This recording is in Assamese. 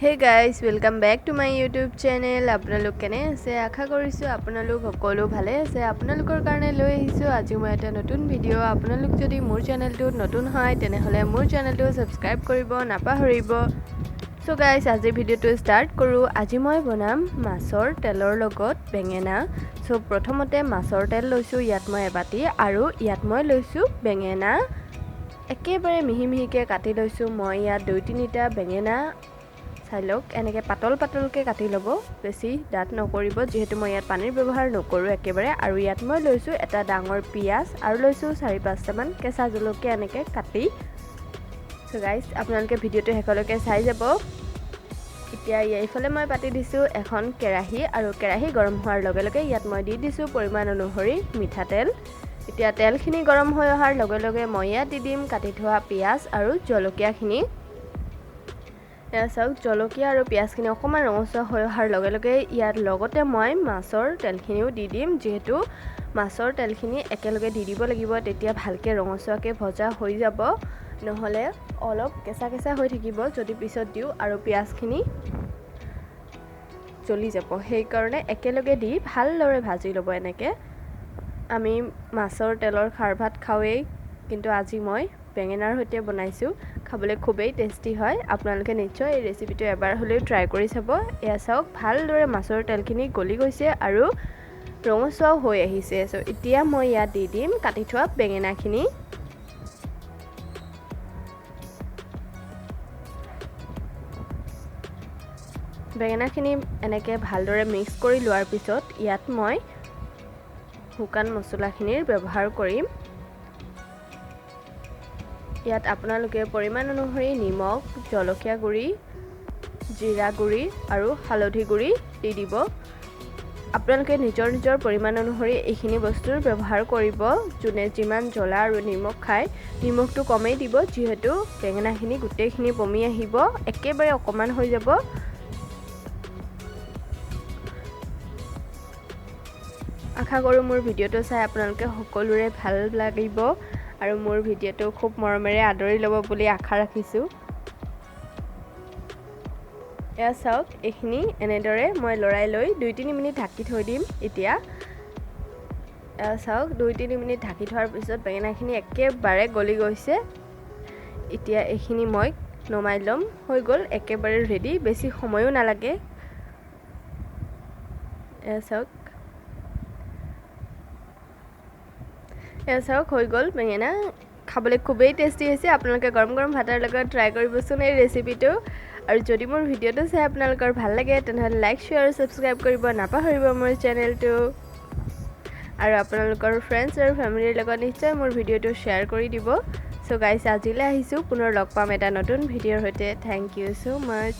Hey guys, welcome back to my YouTube channel. আপোনালোক কেনে আছে আশা কৰিছো আপোনালোক সকলো ভালে আছে আপোনালোকৰ কাৰণে লৈ আহিছো আজি মই এটা নতুন ভিডিও আপোনালোক যদি মোৰ চেনেলটো নতুন হয় তেনেহলে মোৰ চেনেলটো সাবস্ক্ৰাইব কৰিব নাপাহৰিব সো গাইস আজি ভিডিওটো স্টাৰ্ট কৰো আজি মই বনাম মাছৰ তেলৰ লগত বেঙেনা সো প্ৰথমতে মাছৰ তেল লৈছো ইয়াত মই এবাটি আৰু ইয়াত মই লৈছো বেঙেনা একেবাৰে মিহি মিহিকে কাটি লৈছো মই ইয়াত 2-3টা বেঙেনা চাইলক এনেকে পাতল পাতলকে কাটি লব বেছি ডাট নকৰিব যেহেতু মই ইয়াত পানীৰ ব্যৱহাৰ নকৰো একেবাৰে আৰু ইয়াত মই লৈছো এটা ডাঙৰ পিয়াজ আৰু লৈছো 4-5টা মান কেঁচা জলকীয়া এনেকে কাটি সো গাইস আপোনালোকে ভিডিওটো হেকলৈকে চাই যাব এতিয়া এইফালে মই পাতি দিছো এখন কেৰাহী আৰু কেৰাহী গৰম হোৱাৰ লগে লগে ইয়াত মই দি দিছো পৰিমাণ অনুসৰি মিঠাতেল এতিয়া তেলখিনি গৰম হৈ অহাৰ লগে লগে মই ইয়াত দি দিম কাটি থোৱা পিয়াজ আৰু জলকীয়াখিনি এছাওক জলকীয়া আৰু পিয়াজখিনি অকমান ৰঙচুৱা হৈ অহাৰ লগে লগে ইয়াৰ লগতে মই মাছৰ তেলখিনিও দি দিম যেহেতু মাছৰ তেলখিনি একেলগে দি দিব লাগিব তেতিয়া ভালকে ৰঙচুৱাকে ভজা হৈ যাব নহলে অলপ কেঁচা কেঁচা হৈ থাকিব যদি পিছত দিও আৰু পিয়াজখিনি জ্বলি যাব সেই কাৰণে একেলগে দি ভালদৰে ভাজি লব এনেকে আমি মাছৰ তেলৰ খাৰ ভাত খাওঁই কিন্তু আজি মই বেঙেনাৰ সৈতে বনাইছো খাবলৈ খুবেই টেস্টি হয় আপোনালোকে নিশ্চয় এই ৰেচিপিটো এবাৰ হলেও ট্ৰাই কৰি চাব এয়া চাওক ভালদৰে মাছৰ তেলখিনি গলি গৈছে আৰু ৰঙচুৱা হৈ আহিছে সো এতিয়া মই ইয়াত দি দিম কাটি থোৱা বেঙেনাখিনি বেঙেনাখিনি এনেকে ভালদৰে মিক্স কৰি লোৱাৰ পিছত ইয়াত মই শুকান মছলাখিনিৰ ব্যৱহাৰ কৰিম ইয়াত আপোনালোকে পৰিমাণ অনুসৰি নিমখ জলকীয়া গুৰি জিৰা গুৰি আৰু হালধি গুৰি দি দিব আপোনালোকে নিজৰ নিজৰ পৰিমাণ অনুসৰি এইখিনি বস্তুৰ ব্যৱহাৰ কৰিব যোনে যিমান জ্বলা আৰু নিমখ খায় নিমখটো কমেই দিব যেহেতু বেঙেনাখিনি গোটেইখিনি পমি আহিব একেবাৰে অকমান হৈ যাব আশা কৰো মোৰ ভিডিওটো চাই আপোনালোকে সকলোৰে ভাল লাগিব আৰু মোৰ ভিডিওটো খুব মৰমেৰে আদৰি ল'ব বুলি আশা ৰাখিছো এয়া চাওক এইখিনি এনেদৰে মই লৰাই লৈ 2-3 মিনিট ঢাকি থৈ দিম এতিয়া এয়া চাওক 2-3 মিনিট ঢাকি থোৱাৰ পিছত বেঙেনাখিনি একেবাৰে গলি গৈছে এতিয়া এইখিনি মই নমাই লম হৈ গল একেবাৰে ৰেডি বেছি সময়ও নালাগে এয়া চাওক হৈ গল বেঙেনা খাবলৈ খুবেই টেস্টি হৈছে আপোনালোকে গৰম গৰম ভাতৰ লগত ট্ৰাই কৰিবচোন এই ৰেচিপিটো আৰু যদি মোৰ ভিডিওটো চাই আপোনালোকৰ ভাল লাগে তেনহলে লাইক শেয়াৰ আৰু সাবস্ক্ৰাইব কৰিব নাপাহৰিব মোৰ চেনেলটো আৰু আপোনালোকৰ ফ্ৰেণ্ডছ আৰু ফ্যামিলিৰ লগত নিশ্চয় মোৰ ভিডিওটো শেয়াৰ কৰি দিব সো গাইস আজিলৈ আহিছো পুনৰ লগ পাম এটা নতুন ভিডিওৰ সৈতে থ্যাংক ইউ সো মাচ